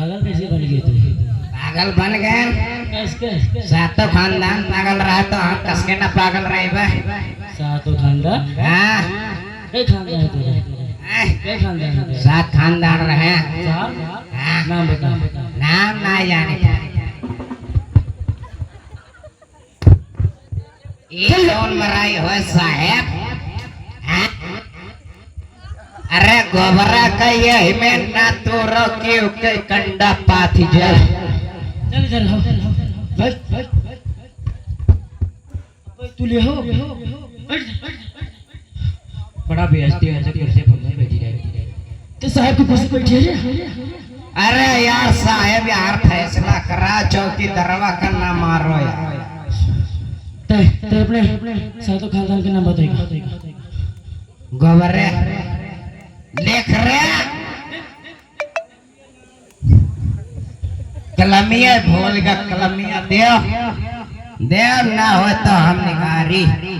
पागल कैसे बन गए तू? पागल बन गए। कैसे? सातों खानदान पागल रहा तो हम कसके ना पागल रहे बा। सातों खानदान? हाँ कई खानदान है तेरे? कई खानदान है तेरे? 7 खानदान रहे। सात? हाँ नाम बता। नाम ना जाने। ये कौन मराई हो साहेब? हाँ? अरे गोबरा का ये में ना तो क्यों के कंडा पाथी जल। चल चल हो बस बस तू ले हो बड़ा बेइज्जती है ऐसे कुर्सी पर मैं बैठी रही तो साहब के पास बैठी है। अरे यार साहेब यार फैसला करा चौकी दरवा का ना मारो यार। ते अपने सातों खानदान के नाम बताएगा। गोबरे लिख रहे कलमिया भूल का कलमिया देव देव ना हो तो हम निगारी।